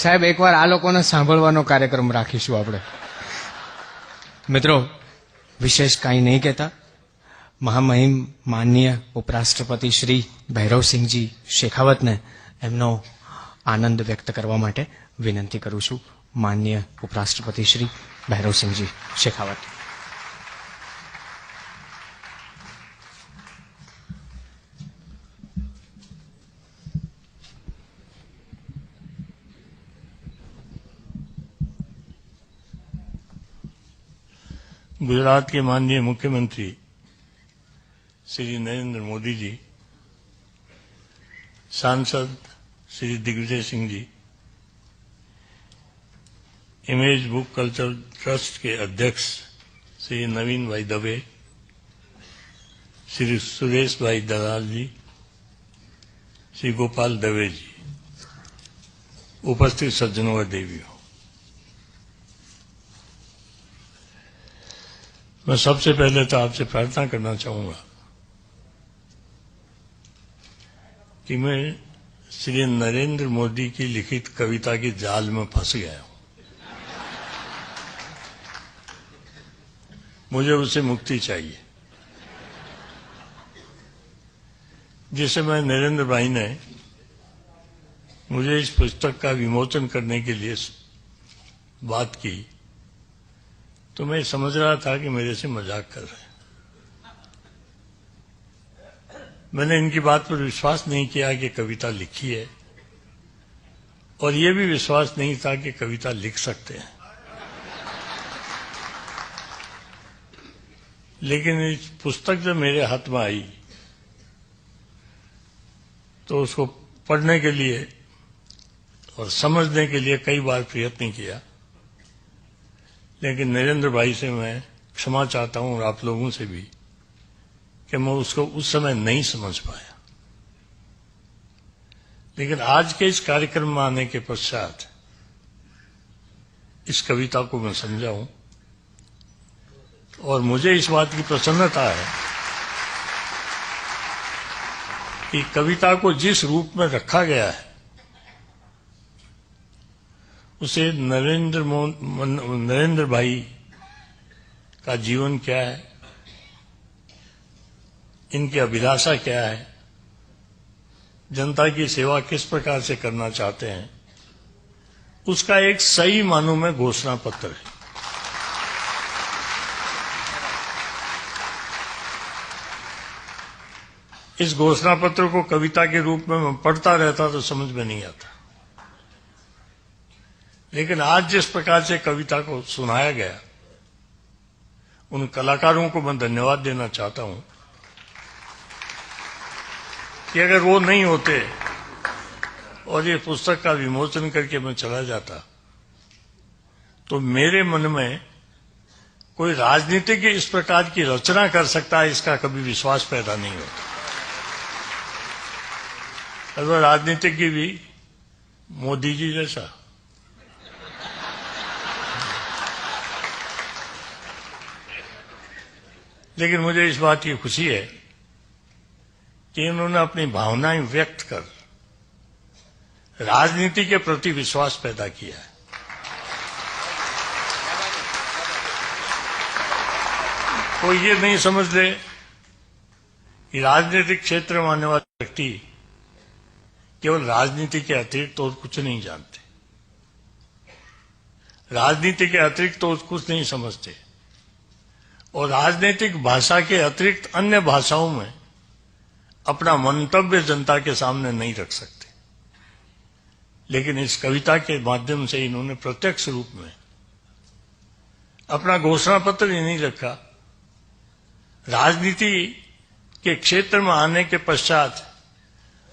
સાહેબ એકવાર આ લોકોને સાંભળવાનો કાર્યક્રમ રાખીશું આપણે. મિત્રો, વિશેષ કાંઈ નહીં કહેતા, મહામહિમ માનનીય ઉપરાષ્ટ્રપતિ શ્રી ભૈરવસિંહજી શેખાવતને એમનો આનંદ વ્યક્ત કરવા માટે વિનંતી કરું છું. માનનીય ઉપરાષ્ટ્રપતિ શ્રી ભૈરવસિંહજી શેખાવત. गुजरात के माननीय मुख्यमंत्री श्री नरेंद्र मोदी जी, सांसद Shri Digvijay Singh ji, image book culture trust के अध्यक्ष श्री नवीन भाई दवे, श्री सुरेश भाई दलाल जी, श्री गोपाल दवे जी, उपस्थित सज्जनों व देवियों, मैं सबसे पहले तो आपसे प्रार्थना करना चाहूंगा कि मैं श्री नरेंद्र मोदी की लिखित कविता के जाल में फंस गया हूं. मुझे उससे मुक्ति चाहिए. जिस समय नरेंद्र भाई ने मुझे इस पुस्तक का विमोचन करने के लिए बात की तो मैं समझ रहा था कि मेरे से मजाक कर रहे हैं. मैंने इनकी बात पर विश्वास नहीं किया कि कविता लिखी है, और यह भी विश्वास नहीं था कि कविता लिख सकते हैं. लेकिन इस पुस्तक जब मेरे हाथ में आई तो उसको पढ़ने के लिए और समझने के लिए कई बार प्रयत्न किया, लेकिन नरेंद्र भाई से मैं क्षमा चाहता हूं और आप लोगों से भी कि मैं उसको उस समय नहीं समझ पाया. लेकिन आज के इस कार्यक्रम में आने के पश्चात इस कविता को मैं समझा हूं, और मुझे इस बात की प्रसन्नता है कि कविता को जिस रूप में रखा गया है उसे नरेंद्र भाई का जीवन क्या है, इनकी अभिलाषा क्या है, जनता की सेवा किस प्रकार से करना चाहते हैं, उसका एक सही मानों में घोषणा पत्र है. इस घोषणा पत्र को कविता के रूप में मैं पढ़ता रहता तो समझ में नहीं आता, लेकिन आज जिस प्रकार से कविता को सुनाया गया उन कलाकारों को मैं धन्यवाद देना चाहता हूं कि अगर वो नहीं होते और ये पुस्तक का विमोचन करके मैं चला जाता तो मेरे मन में कोई राजनीतिक इस प्रकार की रचना कर सकता है, इसका कभी विश्वास पैदा नहीं होता. अगर राजनीतिज्ञ भी मोदी जी जैसा, लेकिन मुझे इस बात की खुशी है कि इन्होंने अपनी भावनाएं व्यक्त कर राजनीति के प्रति विश्वास पैदा किया है. कोई ये नहीं समझ ले कि राजनीतिक क्षेत्र में आने वाले व्यक्ति केवल राजनीति के अतिरिक्त और कुछ नहीं जानते, राजनीति के अतिरिक्त और कुछ नहीं समझते, और राजनीतिक भाषा के अतिरिक्त अन्य भाषाओं में अपना मंतव्य जनता के सामने नहीं रख सकते. लेकिन इस कविता के माध्यम से इन्होंने प्रत्यक्ष रूप में अपना घोषणा पत्र ही नहीं रखा, राजनीति के क्षेत्र में आने के पश्चात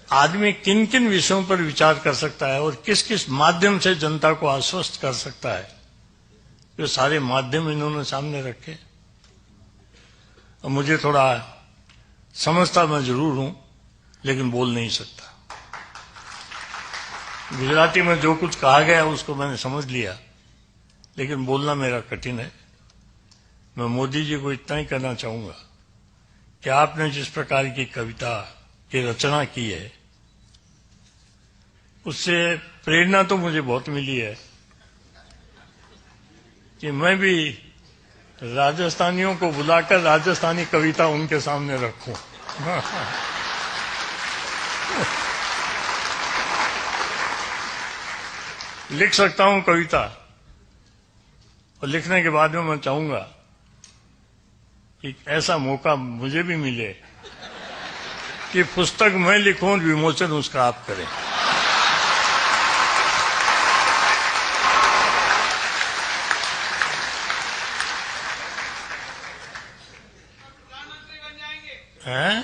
आदमी किन किन विषयों पर विचार कर सकता है और किस किस माध्यम से जनता को आश्वस्त कर सकता है, ये सारे माध्यम इन्होंने सामने रखे. और मुझे थोड़ा समझता मैं जरूर हूं, लेकिन बोल नहीं सकता. गुजराती में जो कुछ कहा गया उसको मैंने समझ लिया, लेकिन बोलना मेरा कठिन है. मैं मोदी जी को इतना ही कहना चाहूंगा कि आपने जिस प्रकार की कविता की रचना की है उससे प्रेरणा तो मुझे बहुत मिली है कि मैं भी राजस्थानियों को बुलाकर राजस्थानी कविता उनके सामने रखूं। लिख सकता हूं कविता, और लिखने के बाद में मैं चाहूंगा कि ऐसा मौका मुझे भी मिले कि पुस्तक मैं लिखूं और विमोचन उसका आप करें। हैं?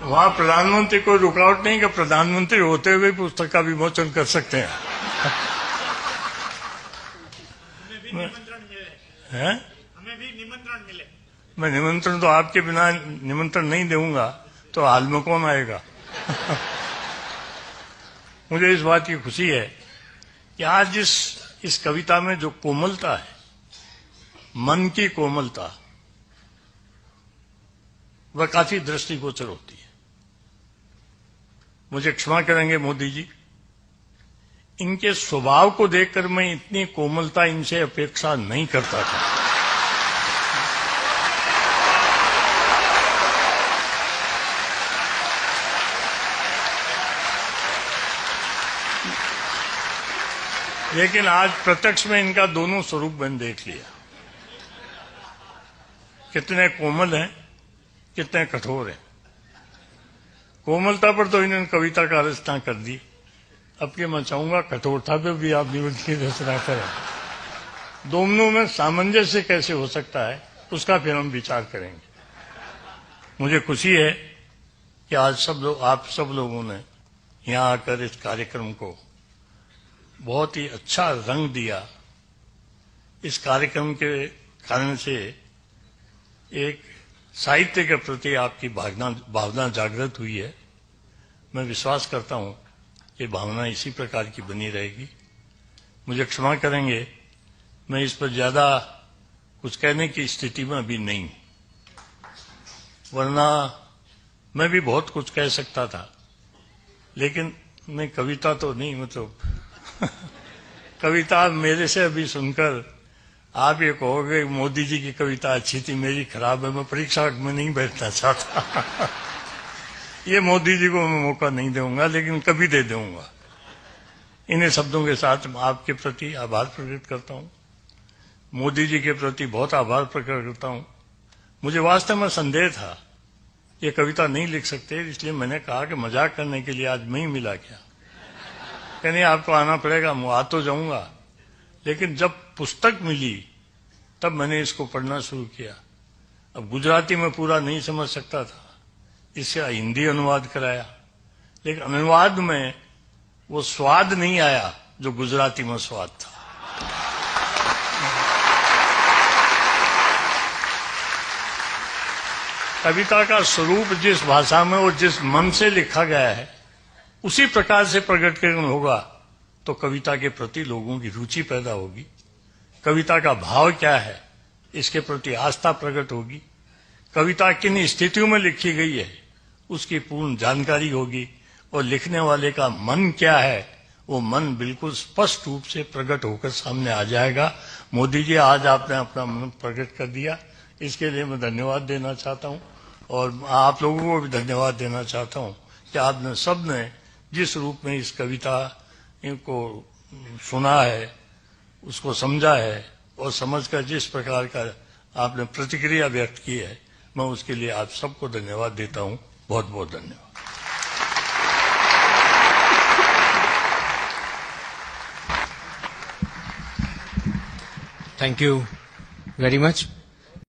वहां प्रधानमंत्री कोई रुकावट नहीं कि प्रधानमंत्री होते हुए पुस्तक का विमोचन कर सकते हैं। हैं? हमें भी निमंत्रण मिले। मैं निमंत्रण तो आपके बिना निमंत्रण नहीं दूंगा तो हाल में कौन आएगा। मुझे इस बात की खुशी है कि आज इस कविता में जो कोमलता है, मन की कोमलता, वह काफी दृष्टिगोचर होती है। मुझे क्षमा करेंगे मोदी जी, इनके स्वभाव को देखकर मैं इतनी कोमलता इनसे अपेक्षा नहीं करता था। लेकिन आज प्रत्यक्ष में इनका दोनों स्वरूप मैंने देख लिया, कितने कोमल हैं, कितने कठोर हैं। कोमलता पर तो इन्होंने कविता का रचना कर दी, अब के मैं चाहूंगा कठोरता पे भी आप निबंध की रचना करें। दोनों में सामंजस्य कैसे हो सकता है उसका फिर हम विचार करेंगे। मुझे खुशी है कि आज आप सब लोगों ने यहाँ आकर इस कार्यक्रम को बहुत ही अच्छा रंग दिया। इस कार्यक्रम के कारण से एक साहित्य के प्रति आपकी भावना जागृत हुई है। मैं विश्वास करता हूं कि भावना इसी प्रकार की बनी रहेगी। मुझे क्षमा करेंगे, मैं इस पर ज्यादा कुछ कहने की स्थिति में अभी नहीं, वरना मैं भी बहुत कुछ कह सकता था, लेकिन मैं कविता तो नहीं, मतलब कविता मेरे से अभी सुनकर आप ये कहोगे मोदी जी की कविता अच्छी थी, मेरी खराब है, मैं परीक्षा में नहीं बैठना चाहता। ये मोदी जी को मैं मौका नहीं दूंगा, लेकिन कभी दे दूंगा। इन्हीं शब्दों के साथ मैं आपके प्रति आभार प्रकट करता हूं, मोदी जी के प्रति बहुत आभार प्रकट करता हूं। मुझे वास्तव में संदेह था ये कविता नहीं लिख सकते, इसलिए मैंने कहा कि मजाक करने के लिए आज मैं ही मिला क्या, कहने आपको आना पड़ेगा, मैं आ तो जाऊंगा। लेकिन जब पुस्तक मिली तब मैंने इसको पढ़ना शुरू किया। अब गुजराती में पूरा नहीं समझ सकता था, इससे हिंदी अनुवाद कराया, लेकिन अनुवाद में वो स्वाद नहीं आया जो गुजराती में स्वाद था। कविता का स्वरूप जिस भाषा में और जिस मन से लिखा गया है उसी प्रकार से प्रकटीकरण होगा तो कविता के प्रति लोगों की रुचि पैदा होगी। कविता का भाव क्या है इसके प्रति आस्था प्रकट होगी। कविता किन स्थितियों में लिखी गई है उसकी पूर्ण जानकारी होगी, और लिखने वाले का मन क्या है वो मन बिल्कुल स्पष्ट रूप से प्रकट होकर सामने आ जाएगा। मोदी जी, आज आपने अपना मन प्रकट कर दिया, इसके लिए मैं धन्यवाद देना चाहता हूं, और आप लोगों को भी धन्यवाद देना चाहता हूं कि आपने सबने जिस रूप में इस कविता को सुना है, उसको समझा है, और समझकर जिस प्रकार का आपने प्रतिक्रिया व्यक्त की है, मैं उसके लिए आप सबको धन्यवाद देता हूं। बहुत बहुत धन्यवाद। Thank you very much.